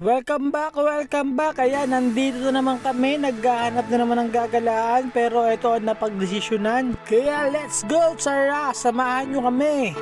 Welcome back. Kaya nandito na naman kami, naghahanap na naman ng gagalaan, pero ito ang napagdesisyonan. Kaya let's go, Sarah! Samahan nyo kami!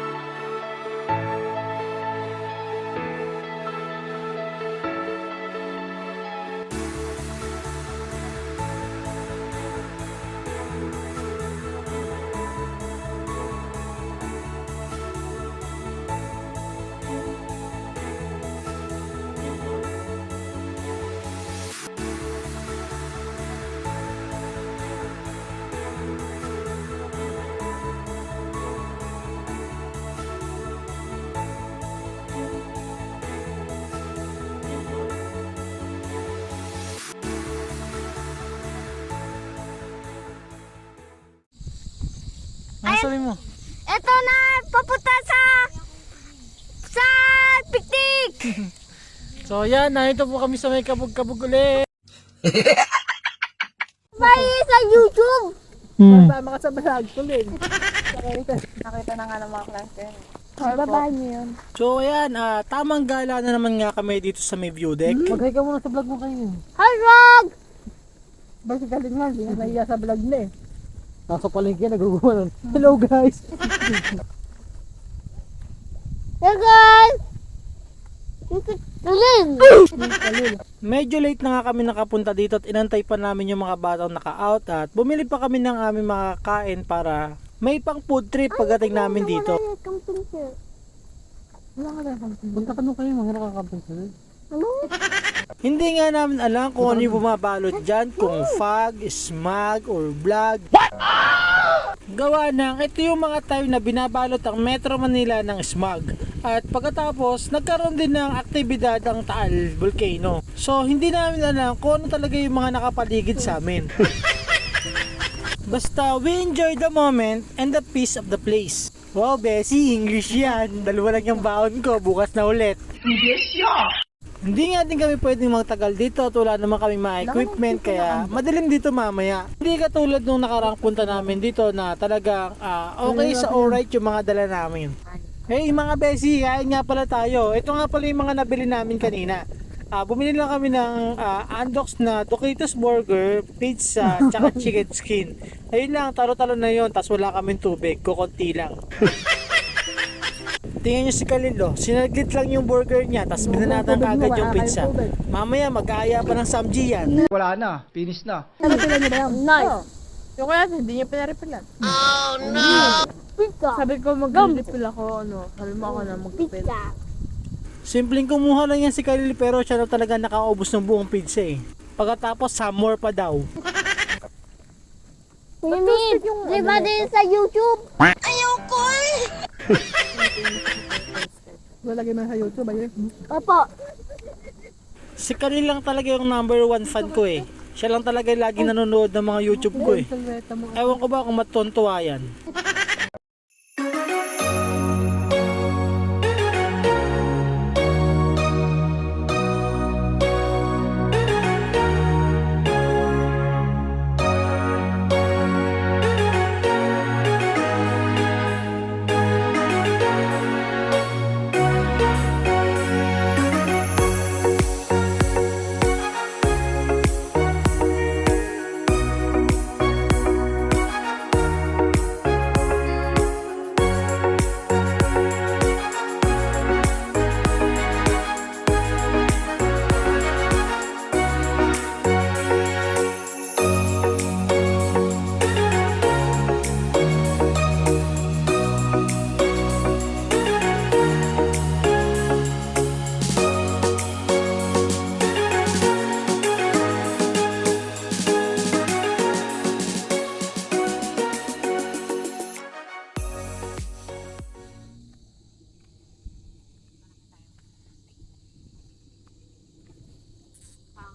Ano sabi mo? Ito na, papunta sa piknik. So yan, nandito po kami sa may kabog-kabog ulit. May sa YouTube. Makasabasag tuloy. Nakita na nga ng mga klase. Baba niyo yun. So ayan, tamang gala na naman nga kami dito sa may view deck. Mag-hi ka muna sa vlog mo kayo. Hi, Rob! Bakit galing nga, hindi na naiya sa vlog na eh. Nasa palengke, nagugumanon. Hello guys! Hey, guys! Tulin! Medyo late na nga kami nakapunta dito at inantay pa namin yung mga batang naka-out at bumili pa kami ng aming mga kain para may pang food trip pagdating namin dito. Wala ka na. Punta ka nung kayo, mga nakakamping sa Ano? Hindi nga namin alam kung ano yung bumabalot dyan, kung fog, smog, or vlog. Gawa ng, ito yung mga time na binabalot ang Metro Manila ng smog. At pagkatapos, nagkaroon din ng aktibidad ang Taal Volcano. So, hindi namin alam kung ano talaga yung mga nakapaligid sa amin. Basta, we enjoy the moment and the peace of the place. Wow, Bessie, English yan. Dalawa lang yung baon ko, bukas na ulit. Hindi nga din kami pwedeng magtagal dito at wala naman kami mga equipment kaya madilim dito mamaya. Hindi katulad nung nakarang punta namin dito na talagang okay sa alright yung mga dala namin. Hey mga besi, kain nga pala tayo. Ito nga pala yung mga nabili namin kanina. Bumili lang kami ng Andox na Doritos Burger, pizza, tsaka chicken skin. Ayun lang, talo-talo na yun, tas wala kaming tubig, kukunti lang. Tingnan nyo si Kalilo, sinaglit lang yung burger niya, tas binanatan agad yung pizza. Mamaya mag-aaya pa ng Samji yan. Wala na, finish na. Narepilan niyo ba yan? Nice. Yung kaya hindi niyo pinarepilan. Pizza. Sabi ko mag-refill ako, sabi mo ako na mag-refill. Pizza. Simpleng kumuha lang yan si Kalilo pero siya na talaga nakaubos ng buong pizza eh. Pagkatapos, some more pa daw. What do you mean? Di ba din sa YouTube? Ayoko eh! Lalagay mo sa YouTube, ayun. Opo. Si Kalil lang talaga yung number 1 fan ko eh. Siya lang talaga yung lagi nanonood ng mga YouTube ko eh. Salveta mo. Ewan ko ba kung matutuwa yan.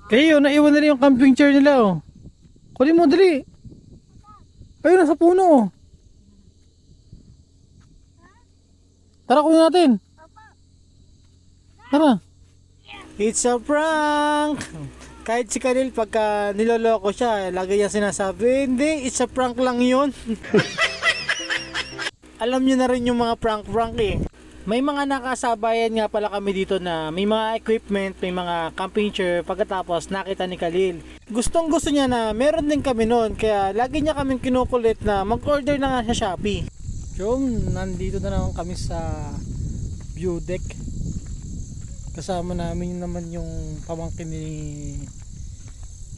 Kayo, naiwan na rin yung camping chair nila oh. Kunin mo, dali. Ayun, nasa puno oh. Tara, kunin natin. Tara. It's a prank! Kahit si Kalil pagka niloloko siya, lagi niya sinasabi, hindi, it's a prank lang yun. Alam niyo na rin yung mga prank eh. May mga nakasabayan nga pala kami dito na may mga equipment, may mga camping chair. Pagkatapos nakita ni Khalil, gustong gusto niya na meron din kami noon, kaya lagi niya kaming kinukulit na mag-order na nga sa Shopee. So nandito na naman kami sa view deck. Kasama namin naman yung pamangkin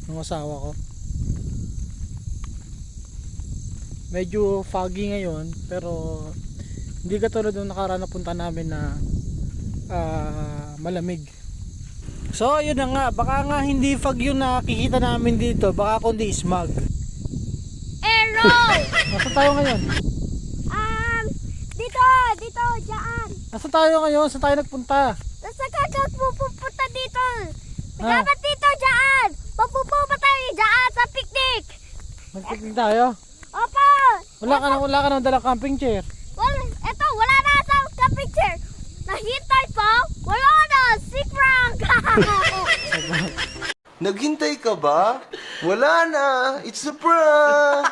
ng asawa ko. Medyo foggy ngayon, pero hindi katulad nung nakaraan na punta namin na malamig. So yun na nga, baka nga hindi fog yung nakikita namin dito, baka kundi smog. Hello! Nasaan tayo ngayon? Dito, dyan. Nasaan tayo ngayon? Saan tayo nagpunta? Nasa kakak pupunta dito. Ah. Dapat dito, dyan. Papupunta tayo dyan sa picnic. Nagpipig tayo? Opo. Wala ka nang dalang camping chair. Eto, wala na sa picture. Nahintay pa? Wala na. Si Frank. Naghintay ka ba? Wala na. It's a prank.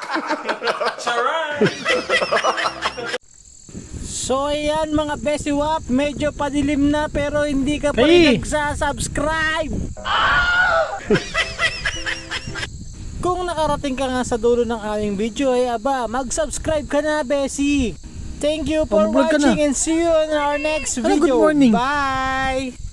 So ayan mga besiwap, medyo padilim na pero hindi ka pa rin nagsasubscribe. Kung nakarating ka nga sa dulo ng aming video ay aba, mag-subscribe ka na besi. Thank you for Mag-vlog ka na. watching and see you in our next Ano, video. good morning? Bye!